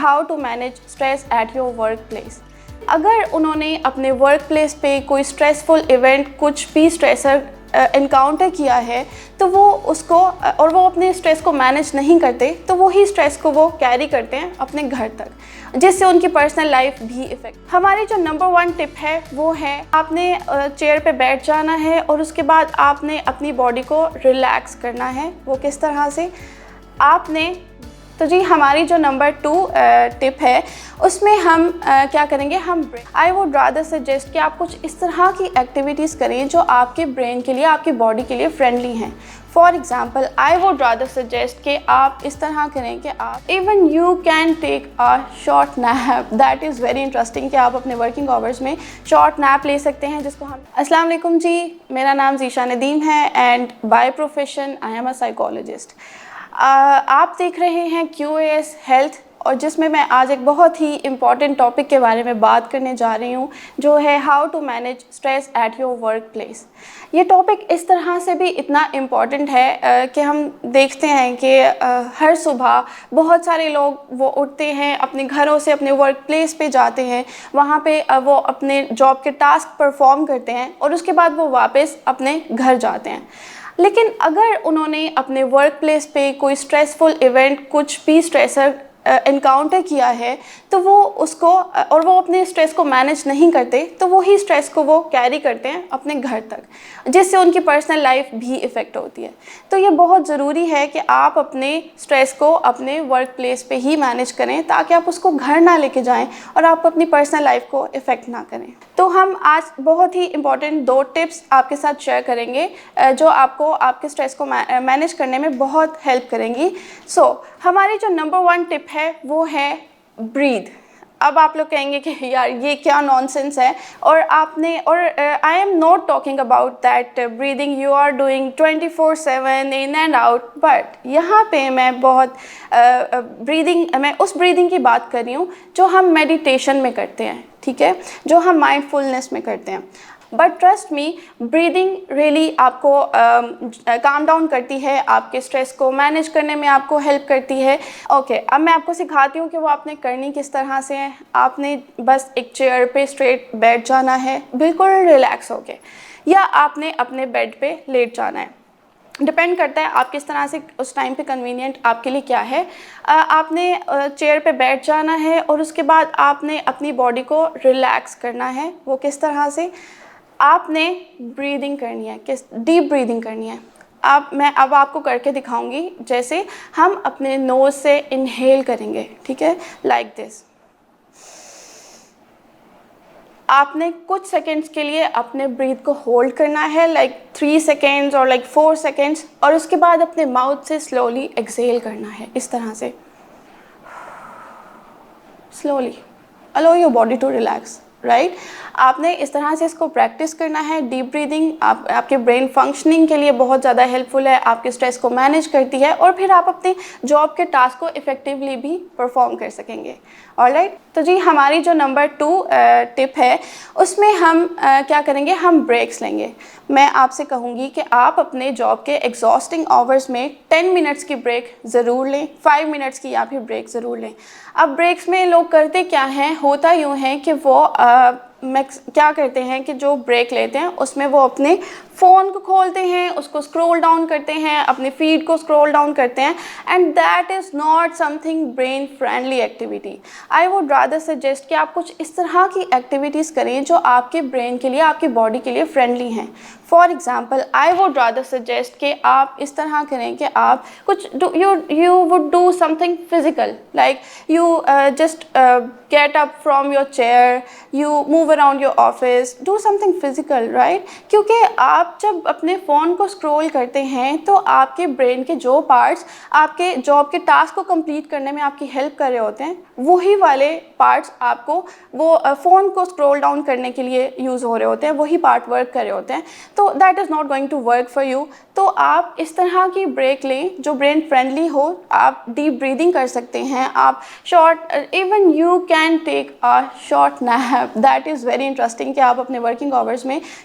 How to manage stress at your work place. अगर उन्होंने अपने वर्क प्लेस पे कोई स्ट्रेसफुल इवेंट, कुछ भी स्ट्रेसर इनकाउंटर किया है, तो वो उसको और वो अपने स्ट्रेस को मैनेज नहीं करते, तो वही स्ट्रेस को वो कैरी करते हैं अपने घर तक, जिससे उनकी पर्सनल लाइफ भी इफेक्ट। हमारी जो नंबर 1 टिप है वो है, आपने चेयर पे बैठ जाना है और उसके बाद आपने अपनी बॉडी को रिलैक्स करना है। वो किस तरह से आपने, तो जी हमारी जो नंबर 2 टिप है उसमें हम क्या करेंगे, हम आई वुड रादर सजेस्ट कि आप कुछ इस तरह की एक्टिविटीज़ करें जो आपके ब्रेन के लिए, आपकी बॉडी के लिए फ्रेंडली हैं। For example, I would rather suggest कि आप इस तरह करें कि आप even you can take a short nap. That is very interesting कि आप अपने वर्किंग आवर्स में शॉर्ट नैप ले सकते हैं, जिसको हम अस्सलाम वालेकुम जी, मेरा नाम ज़ीशा नदीम है and by profession I am a psychologist. आप देख रहे हैं QAS हेल्थ, और जिसमें मैं आज एक बहुत ही इम्पॉर्टेंट टॉपिक के बारे में बात करने जा रही हूँ, जो है how to manage stress at your work place. ये टॉपिक इस तरह से भी इतना इम्पॉर्टेंट है कि हम देखते हैं कि हर सुबह बहुत सारे लोग वो उठते हैं, अपने घरों से अपने वर्क प्लेस पे जाते हैं, वहाँ पे वो अपने जॉब के टास्क परफॉर्म करते हैं और उसके बाद वो वापस अपने घर जाते हैं। लेकिन अगर उन्होंने अपने वर्क प्लेस पे कोई स्ट्रेसफुल इवेंट, कुछ भी स्ट्रेसर इनकाउंटर किया है, तो वो उसको और वो अपने स्ट्रेस को मैनेज नहीं करते, तो वही स्ट्रेस को वो कैरी करते हैं अपने घर तक, जिससे उनकी पर्सनल लाइफ भी इफ़ेक्ट होती है। तो ये बहुत ज़रूरी है कि आप अपने स्ट्रेस को अपने वर्क प्लेस पे ही मैनेज करें, ताकि आप उसको घर ना लेके जाएं और आप अपनी पर्सनल लाइफ को इफ़ेक्ट ना करें। तो हम आज बहुत ही इंपॉर्टेंट 2 टिप्स आपके साथ शेयर करेंगे जो आपको आपके स्ट्रेस को मैनेज करने में बहुत हेल्प करेंगी। हमारी जो नंबर 1 टिप है वो है ब्रीथ। अब आप लोग कहेंगे कि यार ये क्या नॉनसेंस है, और I am not talking about that breathing you are doing 24/7 in and out, but यहाँ पे मैं मैं उस ब्रीदिंग की बात कर रही हूँ जो हम मेडिटेशन में करते हैं, ठीक है, जो हम माइंडफुलनेस में करते हैं। But trust me, breathing really आपको काम डाउन करती है, आपके स्ट्रेस को मैनेज करने में आपको हेल्प करती है। ओके, अब मैं आपको सिखाती हूँ कि वो आपने करनी किस तरह से है। आपने बस एक चेयर पे स्ट्रेट बैठ जाना है, बिल्कुल रिलैक्स होके, या आपने अपने बेड पे लेट जाना है। डिपेंड करता है आप किस तरह से उस टाइम पे कन्वीनियंट आपके लिए क्या है। आपने चेयर पे बैठ जाना है और उसके बाद आपने अपनी बॉडी को रिलैक्स करना है। वो किस तरह से, आपने ब्रीदिंग करनी है, किस डीप ब्रीदिंग करनी है। मैं अब आपको करके दिखाऊंगी, जैसे हम अपने नोज़ से इनहेल करेंगे, ठीक है, लाइक दिस। आपने कुछ सेकंड्स के लिए अपने ब्रीथ को होल्ड करना है, लाइक 3 सेकेंड्स और लाइक 4 सेकेंड्स, और उसके बाद अपने माउथ से स्लोली एक्सहेल करना है, इस तरह से slowly. Allow your body to relax, right. आपने इस तरह से इसको प्रैक्टिस करना है। डीप ब्रीदिंग आपके ब्रेन फंक्शनिंग के लिए बहुत ज़्यादा हेल्पफुल है, आपके स्ट्रेस को मैनेज करती है, और फिर आप अपने जॉब के टास्क को इफ़ेक्टिवली भी परफॉर्म कर सकेंगे। ऑलराइट, तो जी हमारी जो नंबर 2 टिप है उसमें हम क्या करेंगे, हम ब्रेक्स लेंगे। मैं आपसे कहूँगी कि आप अपने जॉब के एग्जॉस्टिंग आवर्स में 10 मिनट्स की ब्रेक ज़रूर लें, 5 मिनट्स की या फिर ब्रेक ज़रूर लें। अब ब्रेक्स में लोग करते क्या हैं, होता यूँ है कि वो क्या करते हैं कि जो ब्रेक लेते हैं उसमें वो अपने फ़ोन को खोलते हैं, उसको स्क्रॉल डाउन करते हैं, अपने फीड को स्क्रॉल डाउन करते हैं, and that is not something brain friendly activity. I would rather suggest कि आप कुछ इस तरह की एक्टिविटीज़ करें जो आपके ब्रेन के लिए, आपकी बॉडी के लिए फ्रेंडली हैं। For example, I would rather suggest कि आप इस तरह करें कि आप कुछ you would do something physical, like you just get up from your chair, you move around your office, do something physical, right. क्योंकि आप जब अपने फ़ोन को स्क्रॉल करते हैं तो आपके ब्रेन के जो पार्ट्स आपके जॉब के टास्क को कंप्लीट करने में आपकी हेल्प कर रहे होते हैं, वही वाले पार्ट्स आपको वो फ़ोन को स्क्रॉल डाउन करने के लिए यूज़ हो रहे होते हैं, वही पार्ट वर्क कर रहे होते हैं, तो that is not going to work for you. तो आप इस तरह की ब्रेक लें जो ब्रेन फ्रेंडली हो। आप डीप ब्रीदिंग कर सकते हैं, आप short, even you can take a short nap. That is very interesting कि आप अपने वर्किंग आवर्स में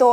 2